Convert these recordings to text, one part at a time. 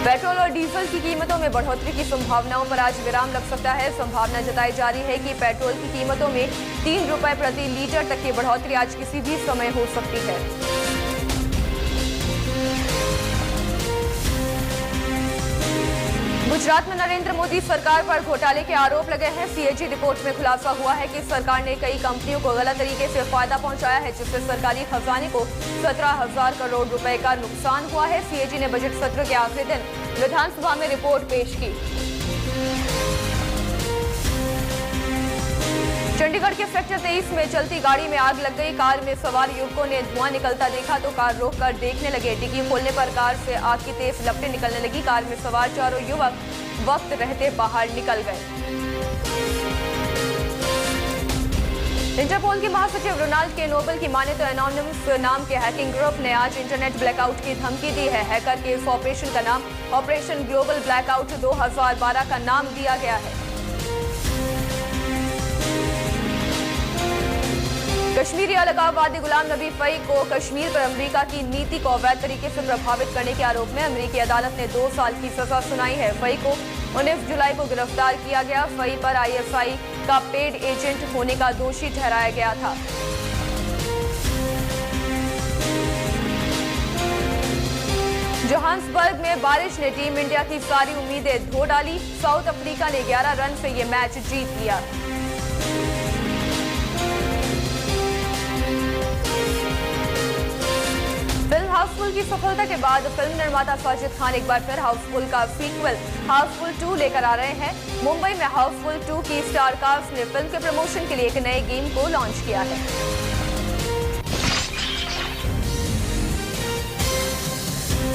Petrol और diesel की कीमतों में बढ़ोतरी की संभावनाओं पर आज विराम लग सकता है। संभावना जताई जा रही है कि पेट्रोल की कीमतों में 3 रुपए प्रति लीटर तक की बढ़ोतरी आज किसी भी समय हो सकती है। गुजरात में नरेंद्र मोदी सरकार पर घोटाले के आरोप लगे हैं। सीएजी रिपोर्ट में खुलासा हुआ है कि सरकार ने कई कंपनियों को गलत तरीके से फायदा पहुंचाया है, जिससे सरकारी खजाने को 17,000 करोड़ रुपए का नुकसान हुआ है। सीएजी ने बजट सत्र के आखिरी दिन विधानसभा में रिपोर्ट पेश की। चंडीगढ़ के सेक्टर 23 में चलती गाड़ी में आग लग गई। कार में सवार युवकों ने धुआं निकलता देखा तो कार रोककर देखने लगे। डिग्गी खोलने पर कार से आग की तेज लपटें निकलने लगी। कार में सवार चारों युवक वक्त रहते बाहर निकल गए। इंटरपोल के महासचिव रोनाल्ड के नोबल की माने तो एनोनिमस नाम के हैकिंग ग्रुप ने आज इंटरनेट ब्लैकआउट की धमकी दी है। हैकर के इस ऑपरेशन का नाम ऑपरेशन ग्लोबल ब्लैकआउट 2012 का नाम दिया गया है। कश्मीरी अलगाववादी गुलाम नबी फई को कश्मीर पर अमेरिका की नीति को अवैध तरीके से प्रभावित करने के आरोप में अमेरिकी अदालत ने 2 साल की सजा सुनाई है। फई को 19 जुलाई को गिरफ्तार किया गया। फई पर आईएसआई का पेड एजेंट होने का दोषी ठहराया गया था। जोहान्सबर्ग में बारिश ने टीम इंडिया की सारी उम्मीदें धो डाली। साउथ अफ्रीका ने 11 रन से ये मैच जीत लिया। फिल्म हाउसफुल की सफलता के बाद फिल्म निर्माता साजिद खान एक बार फिर हाउसफुल का सीक्वल हाउसफुल 2 लेकर आ रहे हैं। मुंबई में हाउसफुल 2 की स्टार कास्ट ने फिल्म के प्रमोशन के लिए एक नए गेम को लॉन्च किया है।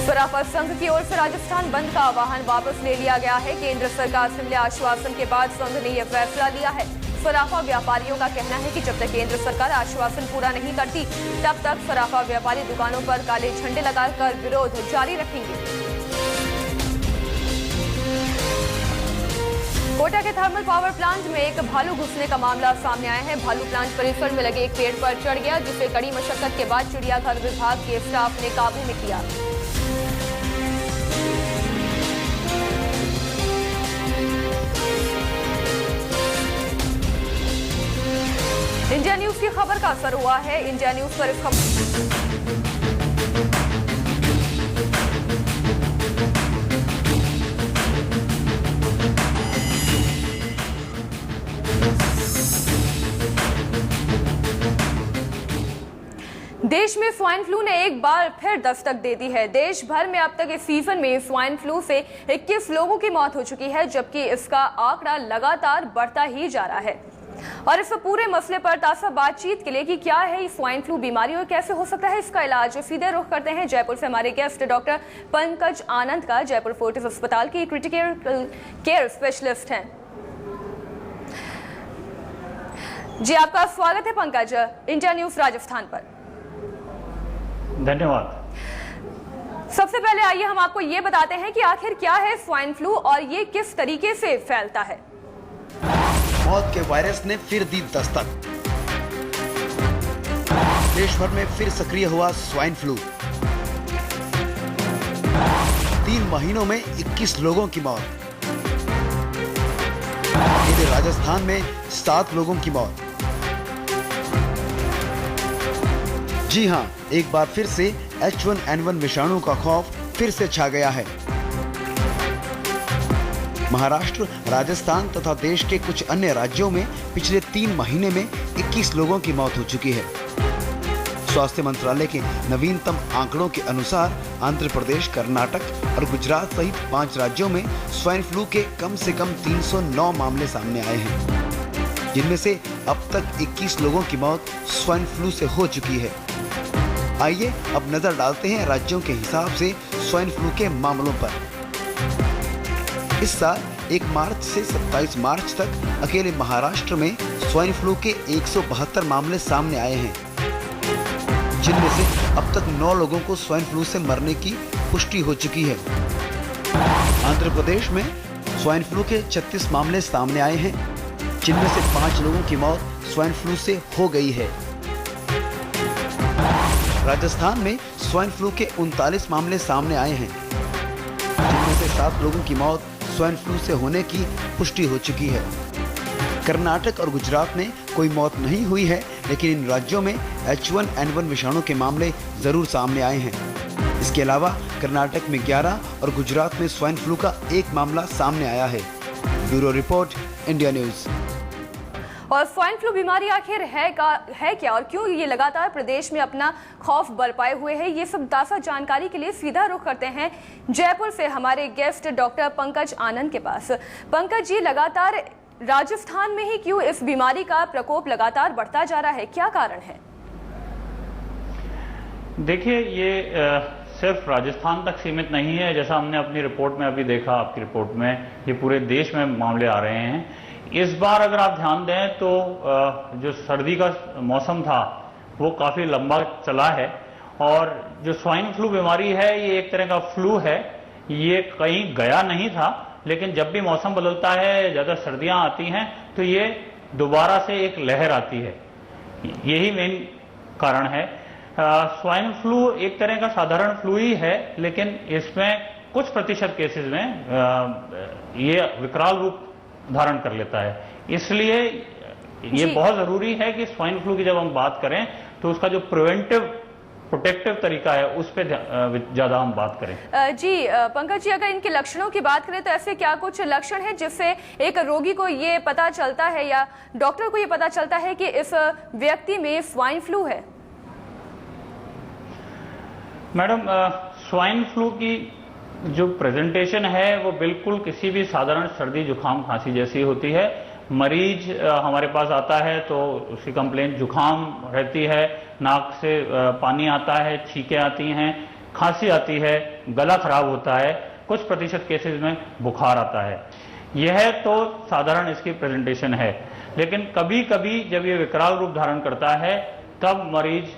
सराफा संघ की ओर से राजस्थान बंद का आह्वान वापस ले लिया गया है। केंद्र सरकार से मिले आश्वासन के बाद संघ ने यह फैसला लिया है। सराफा व्यापारियों का कहना है कि जब तक केंद्र सरकार आश्वासन पूरा नहीं करती तब तक सराफा व्यापारी दुकानों पर काले झंडे लगाकर विरोध जारी रखेंगे। कोटा के थर्मल पावर प्लांट में एक भालू घुसने का मामला सामने आया है। भालू प्लांट परिसर में लगे एक पेड़ पर चढ़ गया, जिसे कड़ी मशक्कत के बाद चिड़ियाघर विभाग के स्टाफ ने काबू में किया। इंडिया न्यूज की खबर का असर हुआ है। इंडिया न्यूज पर इस देश में स्वाइन फ्लू ने एक बार फिर दस्तक दे दी है। देश भर में अब तक इस सीजन में स्वाइन फ्लू से 21 लोगों की मौत हो चुकी है, जबकि इसका आंकड़ा लगातार बढ़ता ही जा रहा है। और इस पूरे मसले पर ताज़ा बातचीत के लिए कि क्या है स्वाइन फ्लू बीमारी और कैसे हो सकता है इसका इलाज, सीधे रुख करते हैं जयपुर से हमारे गेस्ट डॉक्टर पंकज आनंद का। जयपुर फोर्टिस अस्पताल की क्रिटिकल केयर स्पेशलिस्ट हैं। जी आपका स्वागत है पंकज इंडिया न्यूज राजस्थान पर। धन्यवाद। सबसे पहले आइए हम आपको ये बताते हैं कि आखिर क्या है स्वाइन फ्लू और ये किस तरीके से फैलता है। मौत के वायरस ने फिर दी दस्तक। देश भर में फिर सक्रिय हुआ स्वाइन फ्लू। 3 महीनों में 21 लोगों की मौत। इधर राजस्थान में 7 लोगों की मौत। जी हां, एक बार फिर से H1N1 विषाणु का खौफ फिर से छा गया है। महाराष्ट्र, राजस्थान तथा देश के कुछ अन्य राज्यों में पिछले 3 महीने में 21 लोगों की मौत हो चुकी है। स्वास्थ्य मंत्रालय के नवीनतम आंकड़ों के अनुसार आंध्र प्रदेश, कर्नाटक और गुजरात सहित 5 राज्यों में स्वाइन फ्लू के कम से कम 309 मामले सामने आए हैं, जिनमें से अब तक 21 लोगों की मौत स्वाइन फ्लू से हो चुकी है। आइए अब नजर डालते हैं राज्यों के हिसाब से स्वाइन फ्लू के मामलों पर। इस साल 1 मार्च से 27 मार्च तक अकेले महाराष्ट्र में स्वाइन फ्लू के 172 मामले सामने आए हैं, जिनमें से अब तक 9 लोगों को स्वाइन फ्लू से मरने की पुष्टि हो चुकी है। आंध्र प्रदेश में स्वाइन फ्लू के 36 मामले सामने आए हैं, जिनमें से 5 लोगों की मौत स्वाइन फ्लू से हो गई है। राजस्थान में स्वाइन फ्लू के 39 मामले सामने आए हैं। जिनमें से 7 लोगों की मौत स्वाइन फ्लू से होने की पुष्टि हो चुकी है। कर्नाटक और गुजरात में कोई मौत नहीं हुई है, लेकिन इन राज्यों में H1N1 विषाणु के मामले जरूर सामने आए हैं। इसके अलावा कर्नाटक में 11 और गुजरात में स्वाइन फ्लू का एक मामला सामने आया है। Bureau report, India news. और स्वाइन फ्लू बीमारी आखिर है क्या और क्यों ये लगातार प्रदेश में अपना खौफ बरपाए हुए है, ये सब ताज़ा जानकारी के लिए सीधा रुख करते हैं जयपुर से हमारे गेस्ट डॉक्टर पंकज आनंद के पास। पंकज जी, लगातार राजस्थान में ही क्यों इस बीमारी का प्रकोप लगातार बढ़ता जा रहा है, क्या कारण है? देखिए, ये सिर्फ राजस्थान तक सीमित नहीं है। जैसा हमने अपनी रिपोर्ट में अभी देखा, आपकी रिपोर्ट में, ये पूरे देश में मामले आ रहे हैं। इस बार अगर आप ध्यान दें तो जो सर्दी का मौसम था वो काफी लंबा चला है, और जो स्वाइन फ्लू बीमारी है ये एक तरह का फ्लू है। ये कहीं गया नहीं था, लेकिन जब भी मौसम बदलता है, ज्यादा सर्दियां आती हैं, तो ये दोबारा से एक लहर आती है। यही मेन कारण है। स्वाइन फ्लू एक तरह का साधारण फ्लू ही है, लेकिन इसमें कुछ प्रतिशत केसेस में ये विकराल रूप धारण कर लेता है। इसलिए ये बहुत जरूरी है कि स्वाइन फ्लू की जब हम बात करें तो उसका जो प्रिवेंटिव प्रोटेक्टिव तरीका है उस पर ज्यादा हम बात करें। जी पंकज जी, अगर इनके लक्षणों की बात करें तो ऐसे क्या कुछ लक्षण हैं जिससे एक रोगी को ये पता चलता है या डॉक्टर को ये पता चलता है कि इस व्यक्ति में स्वाइन फ्लू है? मैडम, स्वाइन फ्लू की जो प्रेजेंटेशन है वो बिल्कुल किसी भी साधारण सर्दी जुकाम खांसी जैसी होती है। मरीज हमारे पास आता है तो उसकी कंप्लेंट जुकाम रहती है, नाक से पानी आता है, छींकें आती हैं, खांसी आती है, गला खराब होता है, कुछ प्रतिशत केसेस में बुखार आता है। यह तो साधारण इसकी प्रेजेंटेशन है। लेकिन कभी कभी जब ये विकराल रूप धारण करता है तब मरीज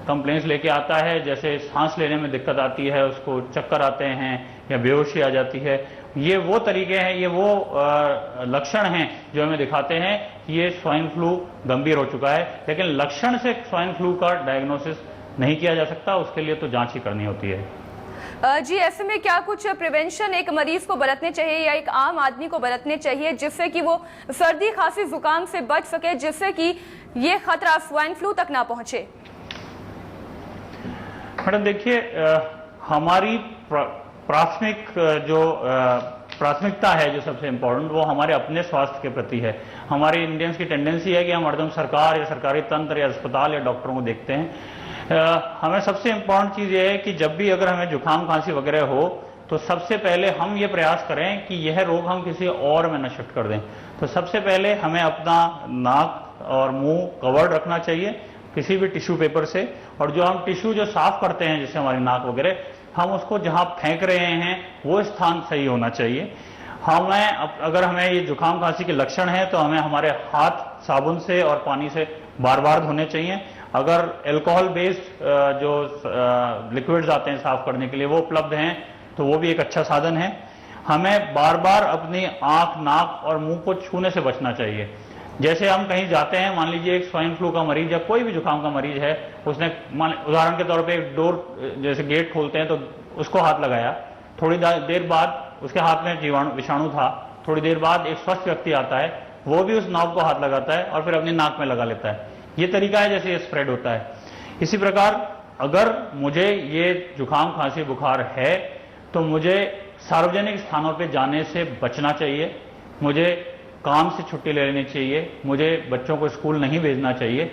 कंप्लेंट्स लेके आता है, जैसे सांस लेने में दिक्कत आती है, उसको चक्कर आते हैं या बेहोशी आ जाती है। ये वो तरीके हैं, ये वो लक्षण हैं जो हमें दिखाते हैं कि ये स्वाइन फ्लू गंभीर हो चुका है। लेकिन लक्षण से स्वाइन फ्लू का डायग्नोसिस नहीं किया जा सकता, उसके लिए तो जांच ही करनी होती है। जी, ऐसे में क्या कुछ प्रिवेंशन एक मरीज को बरतने चाहिए या एक आम आदमी को बरतने चाहिए जिससे कि वो सर्दी खांसी जुकाम से बच सके, जिससे कि ये खतरा स्वाइन फ्लू तक ना पहुंचे? मैडम देखिए, हमारी प्राथमिक जो प्राथमिकता है, जो सबसे इम्पोर्टेंट, वो हमारे अपने स्वास्थ्य के प्रति है। हमारे इंडियंस की टेंडेंसी है कि हम हरदम सरकार या सरकारी तंत्र या अस्पताल या डॉक्टरों को देखते हैं। हमें सबसे इम्पोर्टेंट चीज ये है कि जब भी अगर हमें जुकाम खांसी वगैरह हो तो सबसे पहले हम ये प्रयास करें कि यह रोग हम किसी और में न शिफ्ट कर दें। तो सबसे पहले हमें अपना नाक और मुंह कवर्ड रखना चाहिए किसी भी टिश्यू पेपर से, और जो हम टिश्यू जो साफ करते हैं जैसे हमारी नाक वगैरह, हम उसको जहां फेंक रहे हैं वो स्थान सही होना चाहिए। अगर हमें ये जुकाम खांसी के लक्षण है तो हमें हमारे हाथ साबुन से और पानी से बार बार धोने चाहिए। अगर अल्कोहल बेस्ड जो लिक्विड्स आते हैं साफ करने के लिए वो उपलब्ध हैं तो वो भी एक अच्छा साधन है। हमें बार बार अपनी आंख, नाक और मुंह को छूने से बचना चाहिए। जैसे हम कहीं जाते हैं, मान लीजिए एक स्वाइन फ्लू का मरीज या कोई भी जुकाम का मरीज है, उसने उदाहरण के तौर पे एक डोर जैसे गेट खोलते हैं तो उसको हाथ लगाया, थोड़ी देर बाद उसके हाथ में विषाणु था, थोड़ी देर बाद एक स्वस्थ व्यक्ति आता है, वो भी उस नॉब को हाथ लगाता है और फिर अपनी नाक में लगा लेता है। ये तरीका है जैसे ये स्प्रेड होता है। इसी प्रकार अगर मुझे ये जुकाम खांसी बुखार है तो मुझे सार्वजनिक स्थानों पे जाने से बचना चाहिए, मुझे काम से छुट्टी ले लेनी चाहिए, मुझे बच्चों को स्कूल नहीं भेजना चाहिए।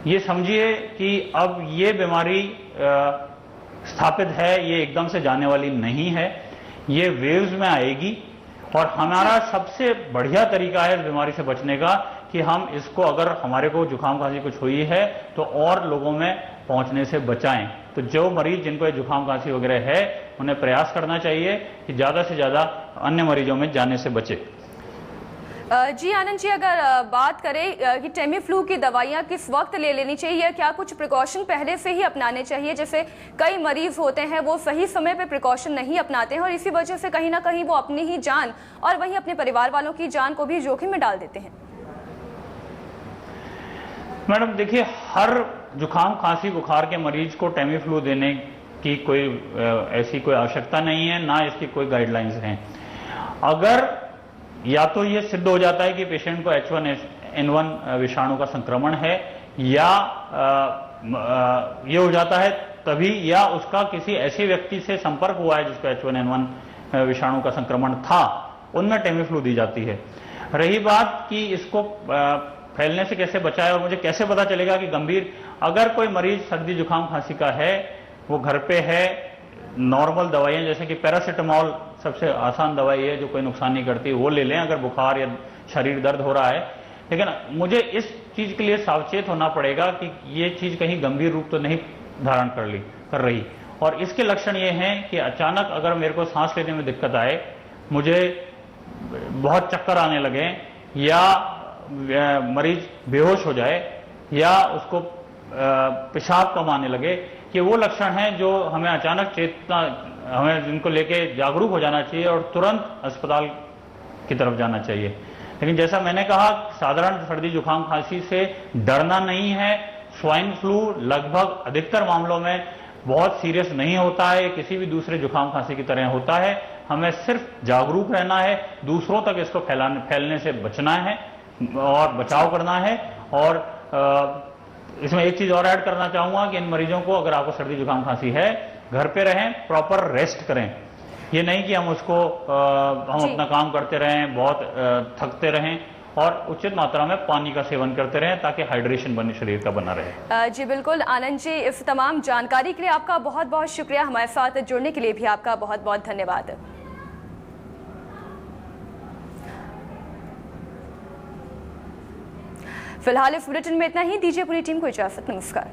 ये समझिए कि अब ये बीमारी स्थापित है, ये एकदम से जाने वाली नहीं है, ये वेव्स में आएगी। और हमारा सबसे बढ़िया तरीका है इस बीमारी से बचने का कि हम इसको, अगर हमारे को जुकाम खांसी कुछ हुई है तो और लोगों में पहुंचने से बचाएं। तो जो मरीज जिनको ये जुकाम खांसी वगैरह है उन्हें प्रयास करना चाहिए कि ज्यादा से ज्यादा अन्य मरीजों में जाने से बचे। जी आनंद जी, अगर बात करें कि टेमी फ्लू की दवाइयां किस वक्त ले लेनी चाहिए, क्या कुछ प्रिकॉशन पहले से ही अपनाने चाहिए? जैसे कई मरीज होते हैं वो सही समय पे प्रिकॉशन नहीं अपनाते हैं और इसी वजह से कहीं ना कहीं वो अपनी ही जान और वहीं अपने परिवार वालों की जान को भी जोखिम में डाल देते हैं। मैडम देखिए, हर जुकाम खांसी बुखार के मरीज को टेमी फ्लू देने की कोई ऐसी कोई आवश्यकता नहीं है, ना इसकी कोई गाइडलाइंस हैं। अगर या तो ये सिद्ध हो जाता है कि पेशेंट को H1N1 विषाणु का संक्रमण है, या ये हो जाता है तभी, या उसका किसी ऐसे व्यक्ति से संपर्क हुआ है जिसको H1N1 विषाणु का संक्रमण था, उनमें टेमीफ्लू दी जाती है। रही बात कि इसको फैलने से कैसे बचाएं और मुझे कैसे पता चलेगा कि गंभीर, अगर कोई मरीज सर्दी जुकाम खांसी का है, वो घर पे है, नॉर्मल दवाइयां जैसे कि पैरासीटामोल सबसे आसान दवाई है जो कोई नुकसान नहीं करती, वो ले लें अगर बुखार या शरीर दर्द हो रहा है। लेकिन मुझे इस चीज के लिए सावचेत होना पड़ेगा कि ये चीज कहीं गंभीर रूप तो नहीं धारण कर रही। और इसके लक्षण ये हैं कि अचानक अगर मेरे को सांस लेने में दिक्कत आए, मुझे बहुत चक्कर आने लगे, या मरीज बेहोश हो जाए, या उसको पेशाब कम आने लगे, कि वो लक्षण हैं जो हमें अचानक चेतना, हमें जिनको लेके जागरूक हो जाना चाहिए और तुरंत अस्पताल की तरफ जाना चाहिए। लेकिन जैसा मैंने कहा, साधारण सर्दी जुकाम खांसी से डरना नहीं है। स्वाइन फ्लू लगभग अधिकतर मामलों में बहुत सीरियस नहीं होता है, किसी भी दूसरे जुकाम खांसी की तरह होता है। हमें सिर्फ जागरूक रहना है, दूसरों तक इसको फैलने से बचना है और बचाव करना है। और इसमें एक चीज और ऐड करना चाहूंगा कि इन मरीजों को, अगर आपको सर्दी जुकाम खांसी है, घर पे रहें, प्रॉपर रेस्ट करें। ये नहीं कि हम अपना काम करते रहें, बहुत थकते रहें, और उचित मात्रा में पानी का सेवन करते रहें ताकि हाइड्रेशन बने शरीर का बना रहे। जी बिल्कुल आनंद जी, इस तमाम जानकारी के लिए आपका बहुत बहुत शुक्रिया। हमारे साथ जुड़ने के लिए भी आपका बहुत बहुत धन्यवाद। फिलहाल इस बुलेटिन में इतना ही। दीजिए पूरी टीम को इजाजत। नमस्कार।